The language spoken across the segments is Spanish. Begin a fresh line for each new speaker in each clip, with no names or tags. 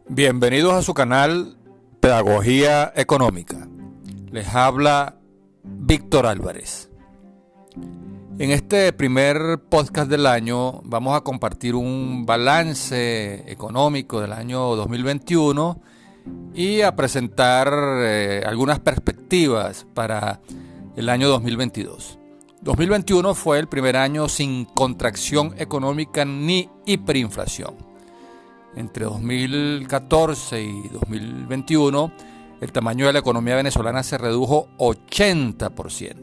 Bienvenidos a su canal Pedagogía Económica. Les habla Víctor Álvarez. En este primer podcast del año vamos a compartir un balance económico del año 2021 y a presentar algunas perspectivas para el año 2022. 2021 fue el primer año sin contracción económica ni hiperinflación. Entre 2014 y 2021, el tamaño de la economía venezolana se redujo 80%.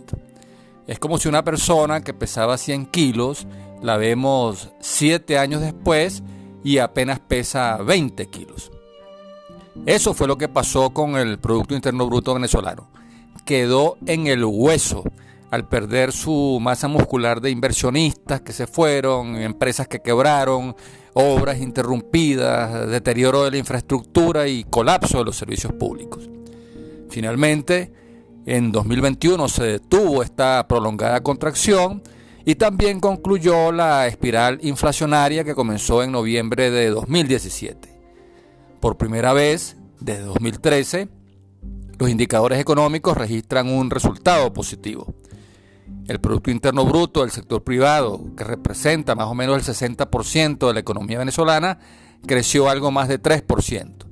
Es como si una persona que pesaba 100 kilos, la vemos 7 años después y apenas pesa 20 kilos. Eso fue lo que pasó con el Producto Interno Bruto venezolano. Quedó en el hueso al perder su masa muscular de inversionistas que se fueron, empresas que quebraron, obras interrumpidas, deterioro de la infraestructura y colapso de los servicios públicos. Finalmente, en 2021 se detuvo esta prolongada contracción y también concluyó la espiral inflacionaria que comenzó en noviembre de 2017. Por primera vez, desde 2013, los indicadores económicos registran un resultado positivo. El Producto Interno Bruto del sector privado, que representa más o menos el 60% de la economía venezolana, creció algo más de 3%,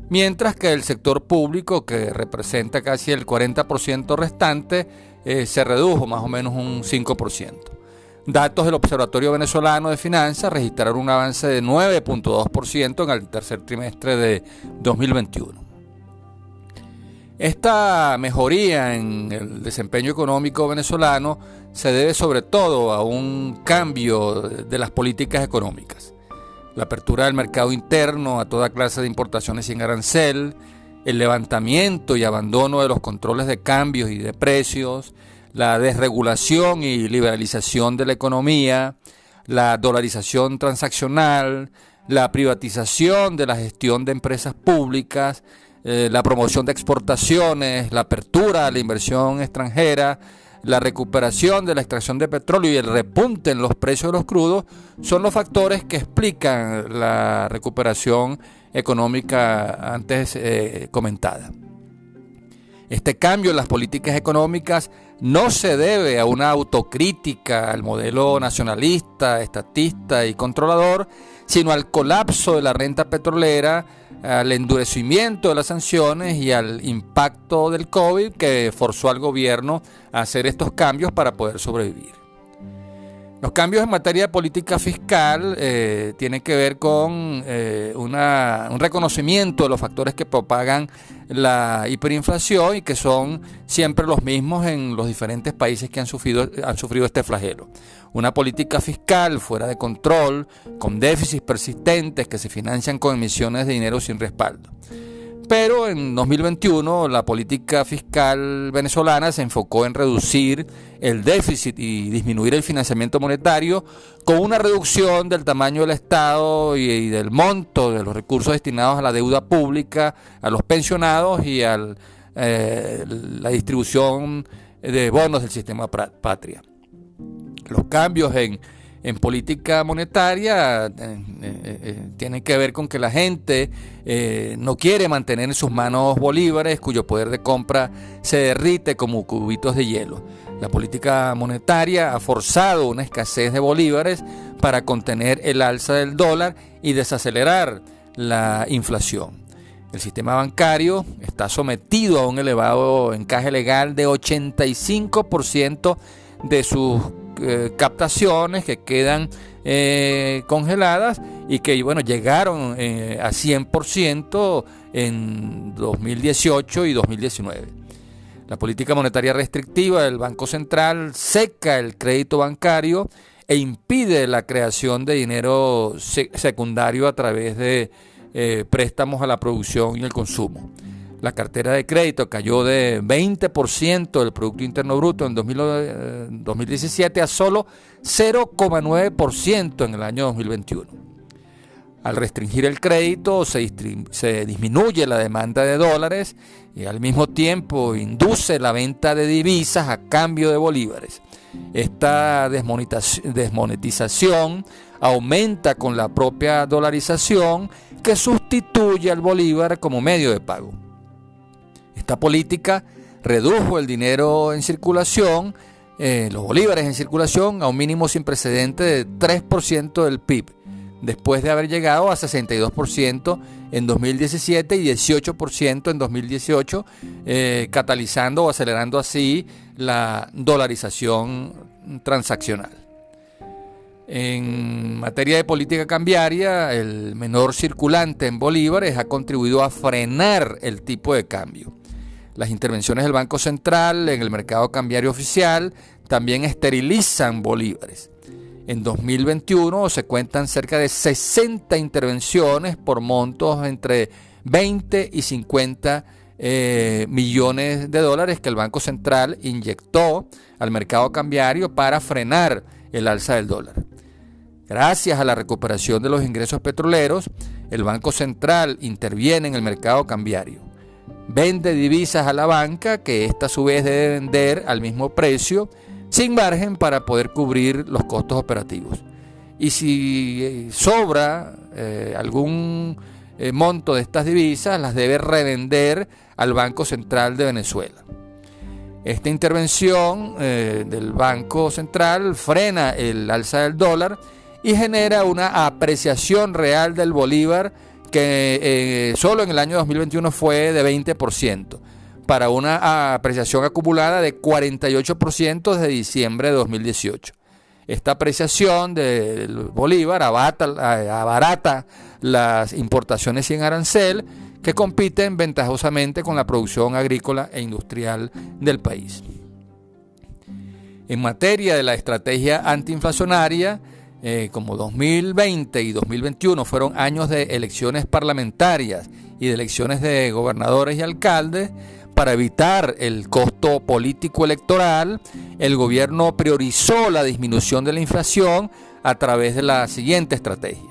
mientras que el sector público, que representa casi el 40% restante, se redujo más o menos un 5%. Datos del Observatorio Venezolano de Finanzas registraron un avance de 9.2% en el tercer trimestre de 2021. Esta mejoría en el desempeño económico venezolano se debe sobre todo a un cambio de las políticas económicas. La apertura del mercado interno a toda clase de importaciones sin arancel, el levantamiento y abandono de los controles de cambios y de precios, la desregulación y liberalización de la economía, la dolarización transaccional, la privatización de la gestión de empresas públicas, la promoción de exportaciones, la apertura a la inversión extranjera, la recuperación de la extracción de petróleo y el repunte en los precios de los crudos son los factores que explican la recuperación económica antes comentada. Este cambio en las políticas económicas no se debe a una autocrítica al modelo nacionalista, estatista y controlador, sino al colapso de la renta petrolera, al endurecimiento de las sanciones y al impacto del COVID que forzó al gobierno a hacer estos cambios para poder sobrevivir. Los cambios en materia de política fiscal tienen que ver con un reconocimiento de los factores que propagan la hiperinflación y que son siempre los mismos en los diferentes países que han sufrido este flagelo. Una política fiscal fuera de control, con déficits persistentes que se financian con emisiones de dinero sin respaldo. Pero en 2021 la política fiscal venezolana se enfocó en reducir el déficit y disminuir el financiamiento monetario con una reducción del tamaño del Estado y del monto de los recursos destinados a la deuda pública, a los pensionados y a la distribución de bonos del sistema patria. Los cambios en política monetaria tienen que ver con que la gente no quiere mantener en sus manos bolívares cuyo poder de compra se derrite como cubitos de hielo. La política monetaria ha forzado una escasez de bolívares para contener el alza del dólar y desacelerar la inflación. El sistema bancario está sometido a un elevado encaje legal de 85% de sus captaciones que quedan congeladas y que llegaron a 100% en 2018 y 2019. La política monetaria restrictiva del Banco Central seca el crédito bancario e impide la creación de dinero secundario a través de préstamos a la producción y el consumo. La cartera de crédito cayó de 20% del Producto Interno Bruto en 2017 a solo 0,9% en el año 2021. Al restringir el crédito se disminuye la demanda de dólares y al mismo tiempo induce la venta de divisas a cambio de bolívares. Esta desmonetización aumenta con la propia dolarización que sustituye al bolívar como medio de pago. Esta política redujo el dinero en circulación, los bolívares en circulación, a un mínimo sin precedente de 3% del PIB, después de haber llegado a 62% en 2017 y 18% en 2018, catalizando o acelerando así la dolarización transaccional. En materia de política cambiaria, el menor circulante en bolívares ha contribuido a frenar el tipo de cambio. Las intervenciones del Banco Central en el mercado cambiario oficial también esterilizan bolívares. En 2021 se cuentan cerca de 60 intervenciones por montos entre 20 y 50 millones de dólares que el Banco Central inyectó al mercado cambiario para frenar el alza del dólar. Gracias a la recuperación de los ingresos petroleros, el Banco Central interviene en el mercado cambiario. Vende divisas a la banca, que ésta a su vez debe vender al mismo precio, sin margen para poder cubrir los costos operativos. Y si sobra algún monto de estas divisas, las debe revender al Banco Central de Venezuela. Esta intervención del Banco Central frena el alza del dólar y genera una apreciación real del bolívar que solo en el año 2021 fue de 20%, para una apreciación acumulada de 48% desde diciembre de 2018. Esta apreciación del bolívar abarata las importaciones sin arancel que compiten ventajosamente con la producción agrícola e industrial del país. En materia de la estrategia antiinflacionaria, como 2020 y 2021 fueron años de elecciones parlamentarias y de elecciones de gobernadores y alcaldes, para evitar el costo político electoral, el gobierno priorizó la disminución de la inflación a través de la siguiente estrategia: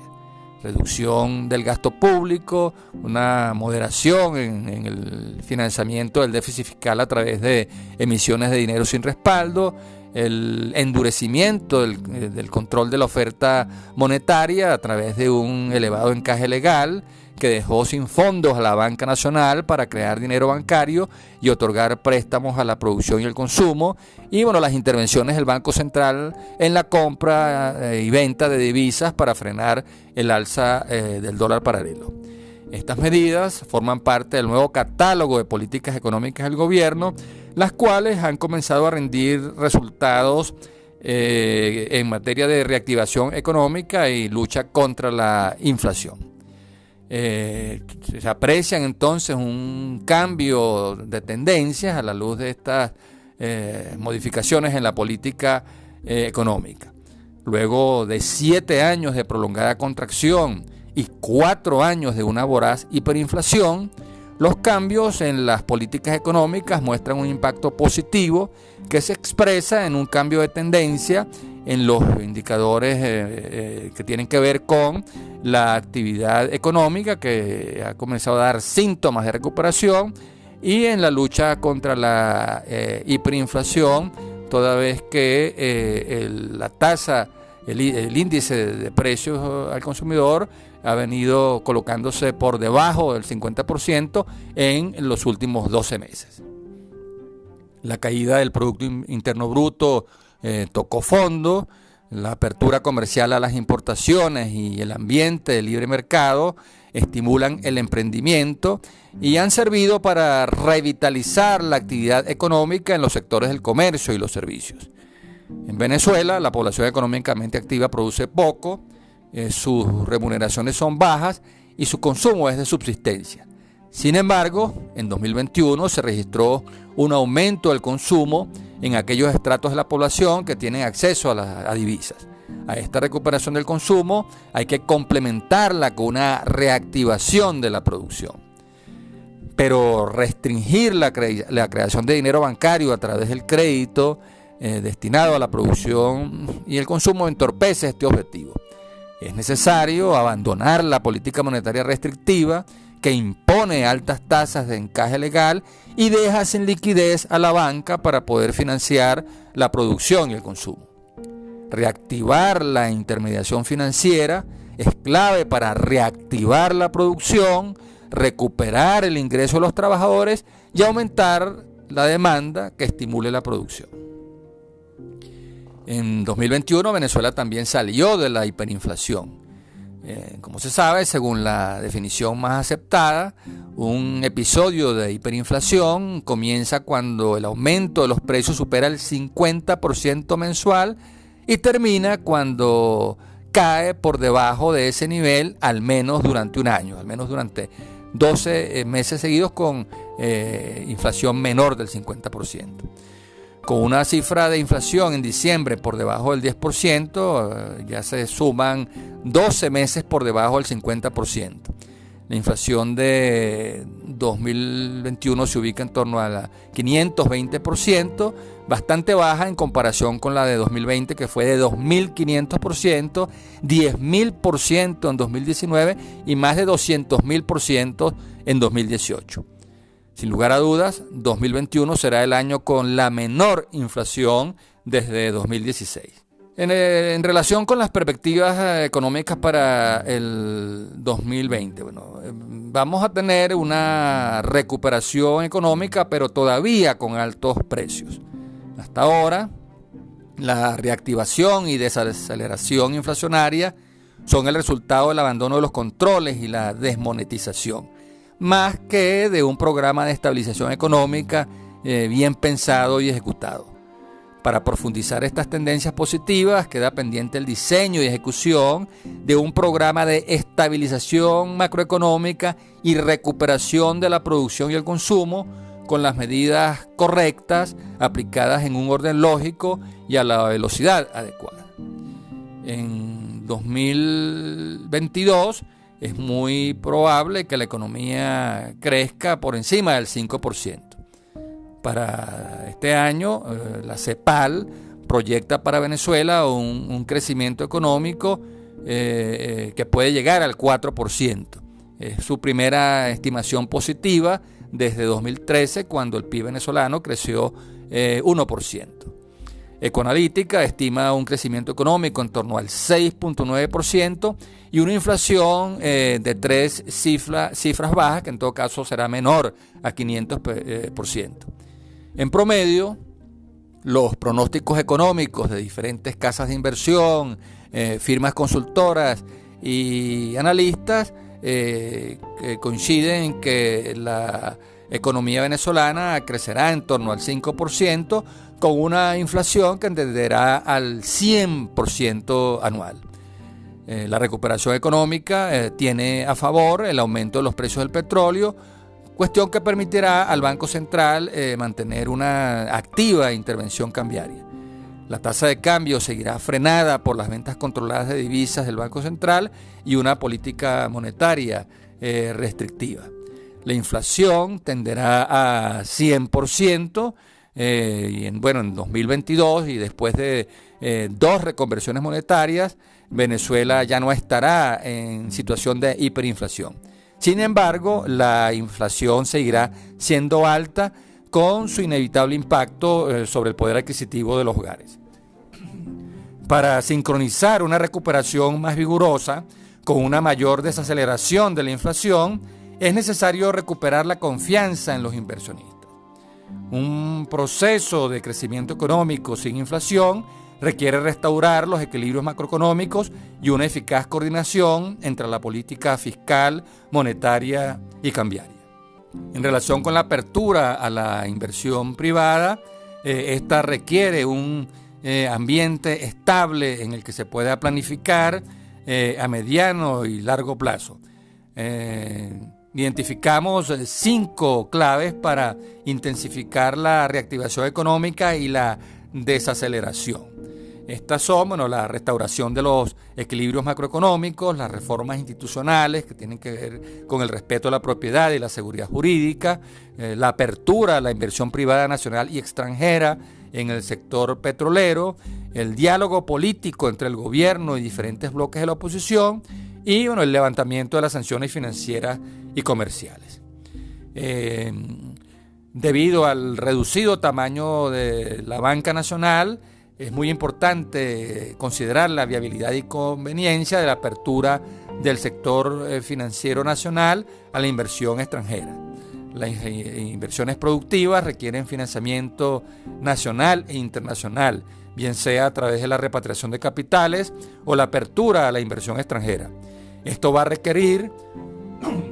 reducción del gasto público, una moderación en el financiamiento del déficit fiscal a través de emisiones de dinero sin respaldo, el endurecimiento del control de la oferta monetaria a través de un elevado encaje legal que dejó sin fondos a la banca nacional para crear dinero bancario y otorgar préstamos a la producción y el consumo, y las intervenciones del Banco Central en la compra y venta de divisas para frenar el alza del dólar paralelo. Estas medidas forman parte del nuevo catálogo de políticas económicas del gobierno, las cuales han comenzado a rendir resultados en materia de reactivación económica y lucha contra la inflación. Se aprecian entonces un cambio de tendencias a la luz de estas modificaciones en la política económica. Luego de 7 años de prolongada contracción y 4 años de una voraz hiperinflación, los cambios en las políticas económicas muestran un impacto positivo que se expresa en un cambio de tendencia en los indicadores que tienen que ver con la actividad económica, que ha comenzado a dar síntomas de recuperación, y en la lucha contra la hiperinflación, toda vez que la tasa, el índice de precios al consumidor ha venido colocándose por debajo del 50% en los últimos 12 meses. La caída del Producto Interno Bruto tocó fondo. La apertura comercial a las importaciones y el ambiente de libre mercado estimulan el emprendimiento y han servido para revitalizar la actividad económica en los sectores del comercio y los servicios. En Venezuela, la población económicamente activa produce poco, sus remuneraciones son bajas y su consumo es de subsistencia. Sin embargo, en 2021 se registró un aumento del consumo en aquellos estratos de la población que tienen acceso a divisas. A esta recuperación del consumo hay que complementarla con una reactivación de la producción. Pero restringir la creación de dinero bancario a través del crédito destinado a la producción y el consumo entorpece este objetivo. Es necesario abandonar la política monetaria restrictiva que impone altas tasas de encaje legal y deja sin liquidez a la banca para poder financiar la producción y el consumo. Reactivar la intermediación financiera es clave para reactivar la producción, recuperar el ingreso de los trabajadores y aumentar la demanda que estimule la producción. En 2021 Venezuela también salió de la hiperinflación. Como se sabe, según la definición más aceptada, un episodio de hiperinflación comienza cuando el aumento de los precios supera el 50% mensual y termina cuando cae por debajo de ese nivel, al menos durante un año, al menos durante 12 meses seguidos con inflación menor del 50%. Con una cifra de inflación en diciembre por debajo del 10%, ya se suman 12 meses por debajo del 50%. La inflación de 2021 se ubica en torno a 520%, bastante baja en comparación con la de 2020, que fue de 2.500%, 10.000% en 2019 y más de 200.000% en 2018. Sin lugar a dudas, 2021 será el año con la menor inflación desde 2016. En relación con las perspectivas económicas para el 2020, vamos a tener una recuperación económica, pero todavía con altos precios. Hasta ahora, la reactivación y desaceleración inflacionaria son el resultado del abandono de los controles y la desmonetización, más que de un programa de estabilización económica bien pensado y ejecutado. Para profundizar estas tendencias positivas, queda pendiente el diseño y ejecución de un programa de estabilización macroeconómica y recuperación de la producción y el consumo, con las medidas correctas, aplicadas en un orden lógico y a la velocidad adecuada. En 2022 es muy probable que la economía crezca por encima del 5%. Para este año, la CEPAL proyecta para Venezuela un crecimiento económico que puede llegar al 4%. Es su primera estimación positiva desde 2013, cuando el PIB venezolano creció 1%. Ecoanalítica estima un crecimiento económico en torno al 6.9% y una inflación de 3 cifras bajas, que en todo caso será menor a 500%. En promedio, los pronósticos económicos de diferentes casas de inversión, firmas consultoras y analistas coinciden en que la economía venezolana crecerá en torno al 5%, con una inflación que tenderá al 100% anual. La recuperación económica tiene a favor el aumento de los precios del petróleo, cuestión que permitirá al Banco Central mantener una activa intervención cambiaria. La tasa de cambio seguirá frenada por las ventas controladas de divisas del Banco Central y una política monetaria restrictiva. La inflación tenderá a 100%, y en 2022 y después de 2 reconversiones monetarias, Venezuela ya no estará en situación de hiperinflación. Sin embargo, la inflación seguirá siendo alta, con su inevitable impacto sobre el poder adquisitivo de los hogares. Para sincronizar una recuperación más vigorosa con una mayor desaceleración de la inflación, es necesario recuperar la confianza en los inversionistas. Un proceso de crecimiento económico sin inflación requiere restaurar los equilibrios macroeconómicos y una eficaz coordinación entre la política fiscal, monetaria y cambiaria. En relación con la apertura a la inversión privada, esta requiere un ambiente estable en el que se pueda planificar a mediano y largo plazo. Identificamos 5 claves para intensificar la reactivación económica y la desaceleración. Estas son, la restauración de los equilibrios macroeconómicos, las reformas institucionales que tienen que ver con el respeto a la propiedad y la seguridad jurídica, la apertura a la inversión privada nacional y extranjera en el sector petrolero, el diálogo político entre el gobierno y diferentes bloques de la oposición y el levantamiento de las sanciones financieras y comerciales. Debido al reducido tamaño de la banca nacional, es muy importante considerar la viabilidad y conveniencia de la apertura del sector financiero nacional a la inversión extranjera. Las inversiones productivas requieren financiamiento nacional e internacional, bien sea a través de la repatriación de capitales o la apertura a la inversión extranjera. Esto va a requerir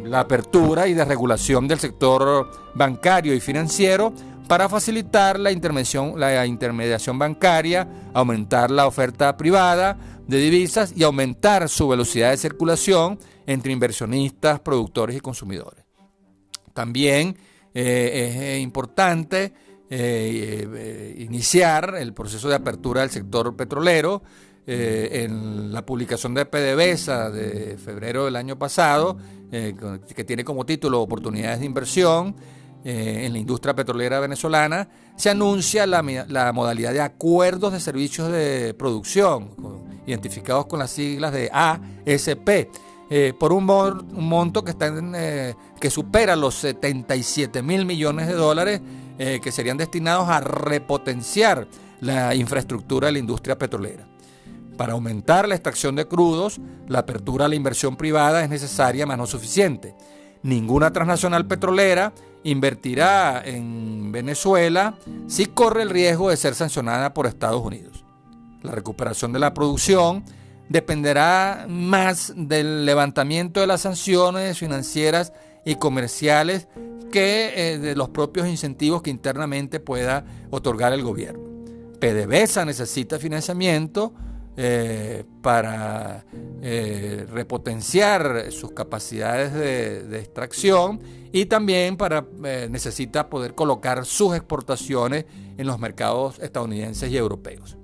la apertura y desregulación del sector bancario y financiero para facilitar la intermediación bancaria, aumentar la oferta privada de divisas y aumentar su velocidad de circulación entre inversionistas, productores y consumidores. También es importante iniciar el proceso de apertura del sector petrolero. En la publicación de PDVSA de febrero del año pasado, que tiene como título Oportunidades de inversión en la industria petrolera venezolana, se anuncia la modalidad de acuerdos de servicios de producción, identificados con las siglas de ASP, por un monto que supera los 77 mil millones de dólares, que serían destinados a repotenciar la infraestructura de la industria petrolera. Para aumentar la extracción de crudos, la apertura a la inversión privada es necesaria, mas no suficiente. Ninguna transnacional petrolera invertirá en Venezuela si corre el riesgo de ser sancionada por Estados Unidos. La recuperación de la producción dependerá más del levantamiento de las sanciones financieras y comerciales que de los propios incentivos que internamente pueda otorgar el gobierno. PDVSA necesita financiamiento para repotenciar sus capacidades de extracción y también necesita poder colocar sus exportaciones en los mercados estadounidenses y europeos.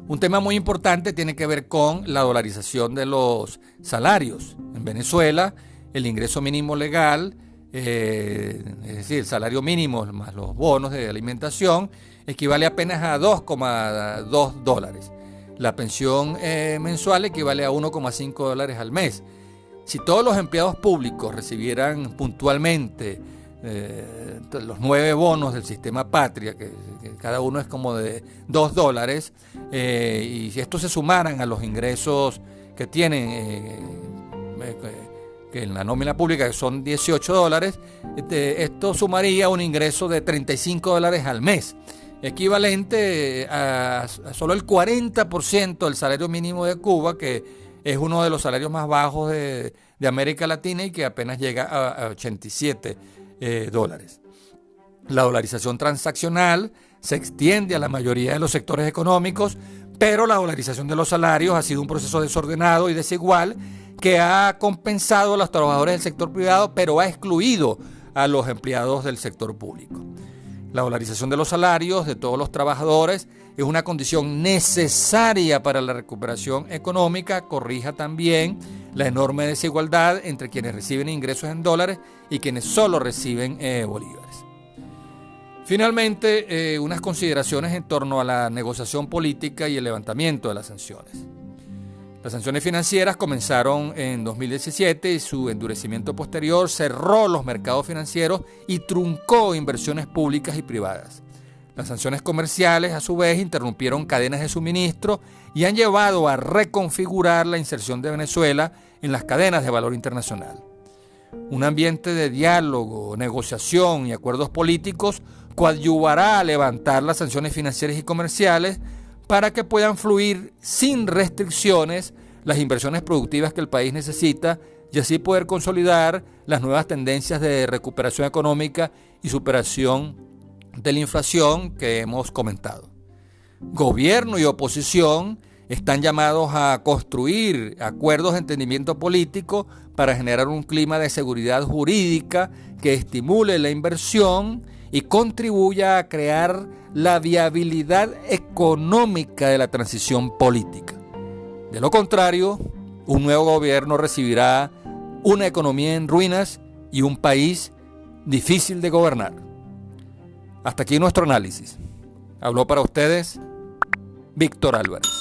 Un tema muy importante tiene que ver con la dolarización de los salarios. En Venezuela, el ingreso mínimo legal, es decir, el salario mínimo más los bonos de alimentación, equivale apenas a $2,2. La pensión mensual equivale a $1,5 al mes. Si todos los empleados públicos recibieran puntualmente los 9 bonos del sistema Patria, que cada uno es como de $2, y si estos se sumaran a los ingresos que tienen que en la nómina pública, que son $18, esto sumaría un ingreso de $35 al mes, equivalente a solo el 40% del salario mínimo de Cuba, que es uno de los salarios más bajos de América Latina y que apenas llega a $87. La dolarización transaccional se extiende a la mayoría de los sectores económicos, pero la dolarización de los salarios ha sido un proceso desordenado y desigual que ha compensado a los trabajadores del sector privado, pero ha excluido a los empleados del sector público. La dolarización de los salarios de todos los trabajadores es una condición necesaria para la recuperación económica. Corrija también la enorme desigualdad entre quienes reciben ingresos en dólares y quienes solo reciben bolívares. Finalmente, unas consideraciones en torno a la negociación política y el levantamiento de las sanciones. Las sanciones financieras comenzaron en 2017 y su endurecimiento posterior cerró los mercados financieros y truncó inversiones públicas y privadas. Las sanciones comerciales, a su vez, interrumpieron cadenas de suministro y han llevado a reconfigurar la inserción de Venezuela en las cadenas de valor internacional. Un ambiente de diálogo, negociación y acuerdos políticos coadyuvará a levantar las sanciones financieras y comerciales para que puedan fluir sin restricciones las inversiones productivas que el país necesita y así poder consolidar las nuevas tendencias de recuperación económica y superación de la inflación que hemos comentado. Gobierno y oposición están llamados a construir acuerdos de entendimiento político para generar un clima de seguridad jurídica que estimule la inversión y contribuya a crear la viabilidad económica de la transición política. De lo contrario, un nuevo gobierno recibirá una economía en ruinas y un país difícil de gobernar. Hasta aquí nuestro análisis. Habló para ustedes Víctor Álvarez.